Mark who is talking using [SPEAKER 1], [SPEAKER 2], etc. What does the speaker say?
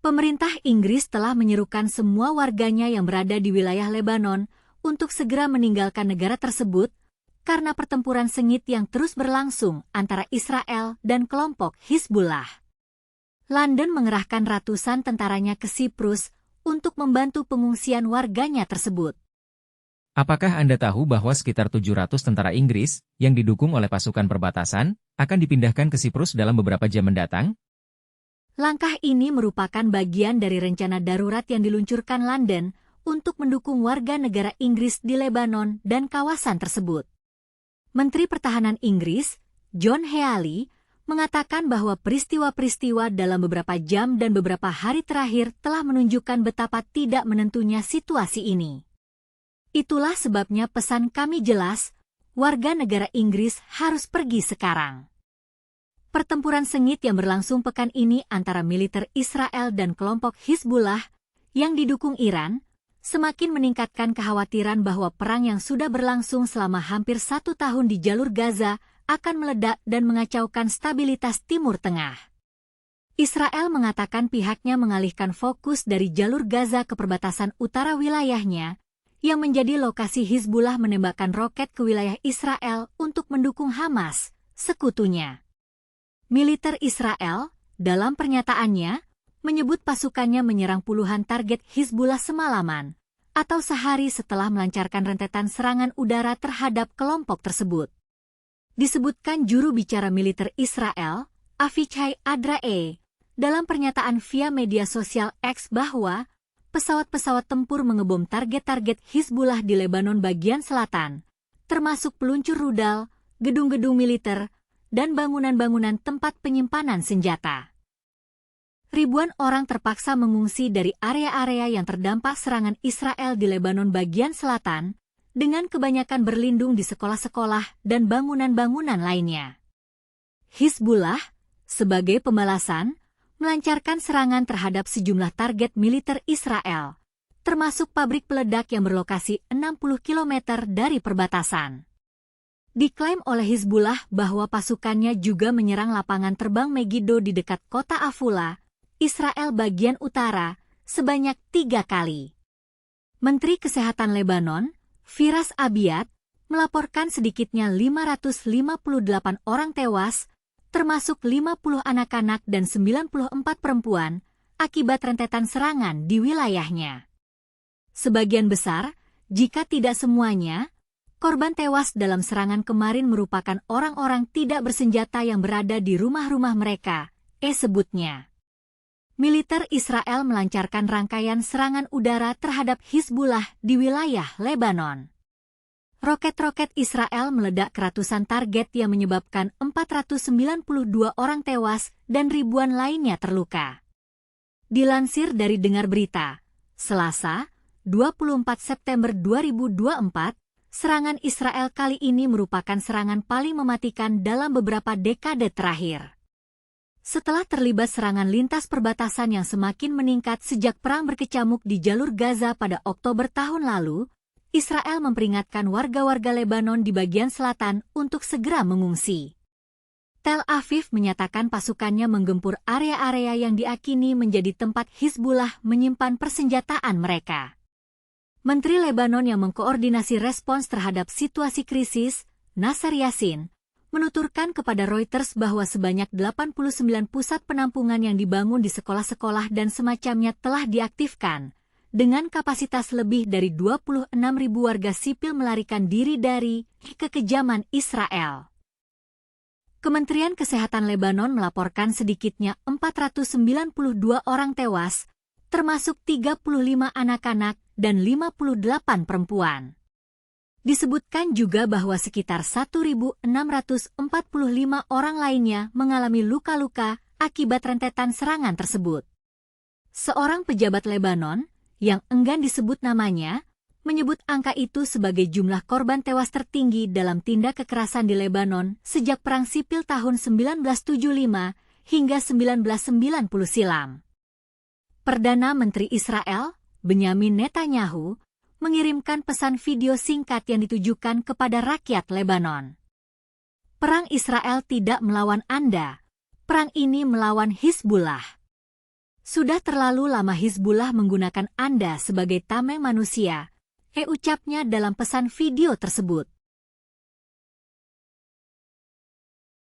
[SPEAKER 1] Pemerintah Inggris telah menyerukan semua warganya yang berada di wilayah Lebanon untuk segera meninggalkan negara tersebut karena pertempuran sengit yang terus berlangsung antara Israel dan kelompok Hizbullah. London mengerahkan ratusan tentaranya ke Siprus untuk membantu pengungsian warganya tersebut.
[SPEAKER 2] Apakah Anda tahu bahwa sekitar 700 tentara Inggris, yang didukung oleh pasukan perbatasan, akan dipindahkan ke Siprus dalam beberapa jam mendatang?
[SPEAKER 1] Langkah ini merupakan bagian dari rencana darurat yang diluncurkan London untuk mendukung warga negara Inggris di Lebanon dan kawasan tersebut. Menteri Pertahanan Inggris, John Healey, mengatakan bahwa peristiwa-peristiwa dalam beberapa jam dan beberapa hari terakhir telah menunjukkan betapa tidak menentunya situasi ini. Itulah sebabnya pesan kami jelas, warga negara Inggris harus pergi sekarang. Pertempuran sengit yang berlangsung pekan ini antara militer Israel dan kelompok Hizbullah yang didukung Iran semakin meningkatkan kekhawatiran bahwa perang yang sudah berlangsung selama hampir 1 tahun di jalur Gaza akan meledak dan mengacaukan stabilitas Timur Tengah. Israel mengatakan pihaknya mengalihkan fokus dari jalur Gaza ke perbatasan utara wilayahnya, yang menjadi lokasi Hizbullah menembakkan roket ke wilayah Israel untuk mendukung Hamas, sekutunya. Militer Israel, dalam pernyataannya, menyebut pasukannya menyerang puluhan target Hizbullah semalaman, atau sehari setelah melancarkan rentetan serangan udara terhadap kelompok tersebut. Disebutkan juru bicara militer Israel, Avichai Adrae, dalam pernyataan via media sosial X bahwa pesawat-pesawat tempur mengebom target-target Hizbullah di Lebanon bagian selatan, termasuk peluncur rudal, gedung-gedung militer, dan bangunan-bangunan tempat penyimpanan senjata. Ribuan orang terpaksa mengungsi dari area-area yang terdampak serangan Israel di Lebanon bagian selatan, dengan kebanyakan berlindung di sekolah-sekolah dan bangunan-bangunan lainnya. Hizbullah, sebagai pembalasan, melancarkan serangan terhadap sejumlah target militer Israel, termasuk pabrik peledak yang berlokasi 60 km dari perbatasan. Diklaim oleh Hizbullah bahwa pasukannya juga menyerang lapangan terbang Megiddo di dekat kota Afula, Israel bagian utara, sebanyak 3 kali. Menteri Kesehatan Lebanon, Firas Abiad, melaporkan sedikitnya 558 orang tewas, termasuk 50 anak-anak dan 94 perempuan, akibat rentetan serangan di wilayahnya. Sebagian besar, jika tidak semuanya, korban tewas dalam serangan kemarin merupakan orang-orang tidak bersenjata yang berada di rumah-rumah mereka, sebutnya. Militer Israel melancarkan rangkaian serangan udara terhadap Hizbullah di wilayah Lebanon. Roket-roket Israel meledak ke ratusan target yang menyebabkan 492 orang tewas dan ribuan lainnya terluka. Dilansir dari Dengar Berita, Selasa, 24 September 2024, serangan Israel kali ini merupakan serangan paling mematikan dalam beberapa dekade terakhir. Setelah terlibat serangan lintas perbatasan yang semakin meningkat sejak perang berkecamuk di jalur Gaza pada Oktober tahun lalu, Israel memperingatkan warga-warga Lebanon di bagian selatan untuk segera mengungsi. Tel Aviv menyatakan pasukannya menggempur area-area yang diakini menjadi tempat Hizbullah menyimpan persenjataan mereka. Menteri Lebanon yang mengkoordinasi respons terhadap situasi krisis, Nasser Yassin, menuturkan kepada Reuters bahwa sebanyak 89 pusat penampungan yang dibangun di sekolah-sekolah dan semacamnya telah diaktifkan, dengan kapasitas lebih dari 26.000 warga sipil melarikan diri dari kekejaman Israel. Kementerian Kesehatan Lebanon melaporkan sedikitnya 492 orang tewas, termasuk 35 anak-anak dan 58 perempuan. Disebutkan juga bahwa sekitar 1.645 orang lainnya mengalami luka-luka akibat rentetan serangan tersebut. Seorang pejabat Lebanon, yang enggan disebut namanya, menyebut angka itu sebagai jumlah korban tewas tertinggi dalam tindak kekerasan di Lebanon sejak Perang Sipil tahun 1975 hingga 1990 silam. Perdana Menteri Israel, Benyamin Netanyahu, mengirimkan pesan video singkat yang ditujukan kepada rakyat Lebanon. Perang Israel tidak melawan Anda, perang ini melawan Hizbullah. Sudah terlalu lama Hizbullah menggunakan Anda sebagai tameng manusia, ucapnya dalam pesan video tersebut.